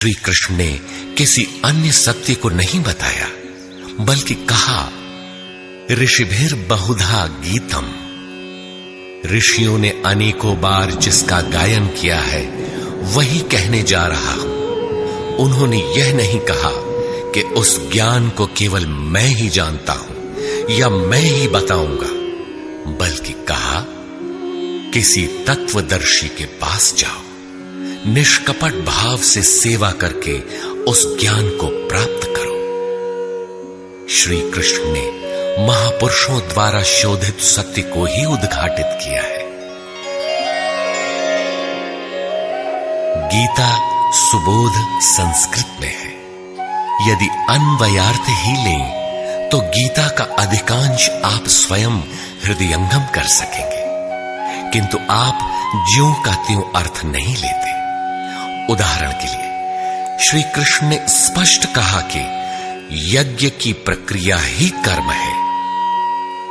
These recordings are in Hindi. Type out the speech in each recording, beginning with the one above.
श्री कृष्ण ने किसी अन्य सत्य को नहीं बताया, बल्कि कहा, ऋषिभिर बहुधा गीतम। ऋषियों ने अनेकों बार जिसका गायन किया है वही कहने जा रहा हूं। उन्होंने यह नहीं कहा कि उस ज्ञान को केवल मैं ही जानता हूं या मैं ही बताऊंगा, बल्कि कहा, किसी तत्वदर्शी के पास जाओ, निष्कपट भाव से सेवा करके उस ज्ञान को प्राप्त करो। श्री कृष्ण ने महापुरुषों द्वारा शोधित सत्य को ही उद्घाटित किया है। गीता सुबोध संस्कृत में है। यदि अन्वयार्थ ही लें तो गीता का अधिकांश आप स्वयं हृदयंगम कर सकेंगे, किंतु आप ज्यों का त्यों अर्थ नहीं लेते। उदाहरण के लिए श्री कृष्ण ने स्पष्ट कहा कि यज्ञ की प्रक्रिया ही कर्म है,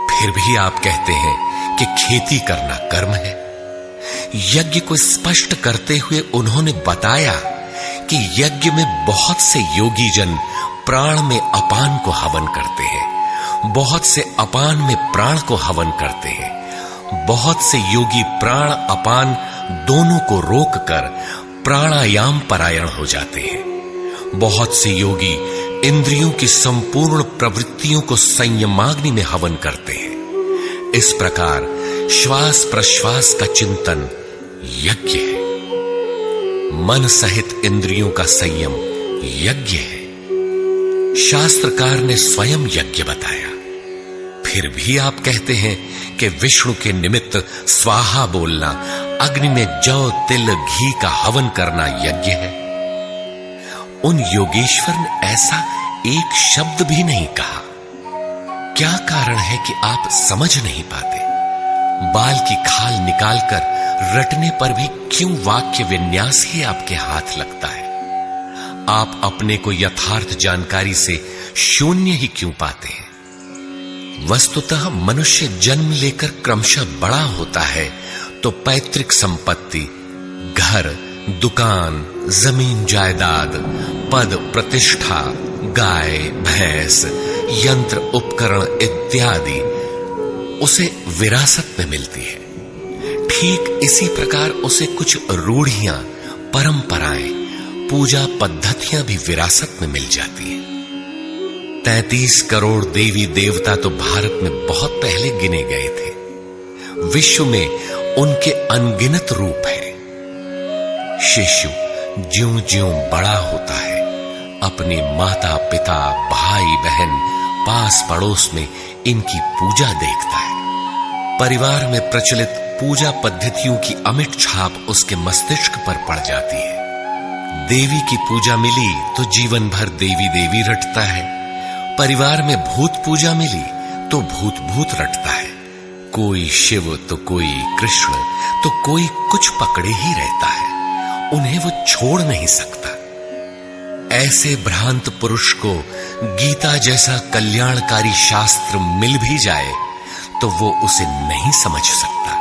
फिर भी आप कहते हैं कि खेती करना कर्म है। यज्ञ को स्पष्ट करते हुए उन्होंने बताया कि यज्ञ में बहुत से योगी जन प्राण में अपान को हवन करते हैं, बहुत से अपान में प्राण को हवन करते हैं, बहुत से योगी प्राण अपान दोनों को रोककर प्राणायाम परायण हो जाते हैं, बहुत से योगी इंद्रियों की संपूर्ण प्रवृत्तियों को संयमाग्नि में हवन करते हैं। इस प्रकार श्वास प्रश्वास का चिंतन यज्ञ है, मन सहित इंद्रियों का संयम यज्ञ है। शास्त्रकार ने स्वयं यज्ञ बताया, फिर भी आप कहते हैं कि विष्णु के निमित्त स्वाहा बोलना, अग्नि में जौ तिल घी का हवन करना यज्ञ है। उन योगेश्वर ने ऐसा एक शब्द भी नहीं कहा। क्या कारण है कि आप समझ नहीं पाते? बाल की खाल निकालकर रटने पर भी क्यों वाक्य विन्यास ही आपके हाथ लगता है? आप अपने को यथार्थ जानकारी से शून्य ही क्यों पाते हैं? वस्तुतः मनुष्य जन्म लेकर क्रमशः बड़ा होता है तो पैतृक संपत्ति, घर, दुकान, जमीन जायदाद, पद प्रतिष्ठा, गाय भैंस, यंत्र उपकरण इत्यादि उसे विरासत में मिलती है। ठीक इसी प्रकार उसे कुछ रूढ़ियां, परंपराएं, पूजा पद्धतियां भी विरासत में मिल जाती हैं। 33 करोड़ देवी देवता तो भारत में बहुत पहले गिने गए थे। विश्व में उनके अनगिनत रूप हैं। शिशु ज्यों ज्यों बड़ा होता है, अपने माता पिता, भाई बहन, पास पड़ोस में इनकी पूजा देखता है। परिवार में प्रचलित पूजा पद्धतियों की अमिट छाप उसके मस्तिष्क पर पड़ जाती है। देवी की पूजा मिली तो जीवन भर देवी देवी रटता है। परिवार में भूत पूजा मिली तो भूत भूत रटता है। कोई शिव तो कोई कृष्ण तो कोई कुछ पकड़े ही रहता है, उन्हें वो छोड़ नहीं सकता। ऐसे भ्रांत पुरुष को गीता जैसा कल्याणकारी शास्त्र मिल भी जाए तो वो उसे नहीं समझ सकता।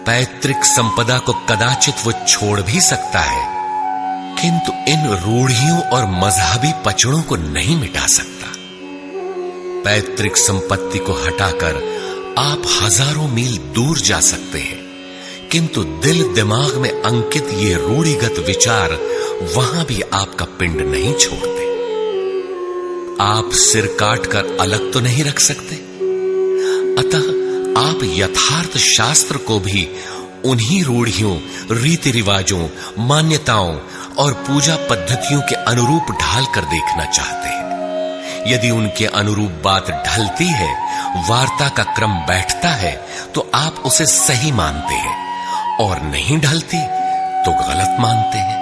पैतृक संपदा को कदाचित वो छोड़ भी सकता है, किंतु इन रूढ़ियों और मजहबी पचड़ों को नहीं मिटा सकता। पैतृक संपत्ति को हटाकर आप हजारों मील दूर जा सकते हैं, किंतु दिल दिमाग में अंकित ये रूढ़िगत विचार वहां भी आपका पिंड नहीं छोड़ते। आप सिर काटकर अलग तो नहीं रख सकते, अतः आप यथार्थ शास्त्र को भी उन्हीं रूढ़ियों, रीति रिवाजों, मान्यताओं और पूजा पद्धतियों के अनुरूप ढाल कर देखना चाहते हैं। यदि उनके अनुरूप बात ढलती है, वार्ता का क्रम बैठता है, तो आप उसे सही मानते हैं, और नहीं ढलती तो गलत मानते हैं।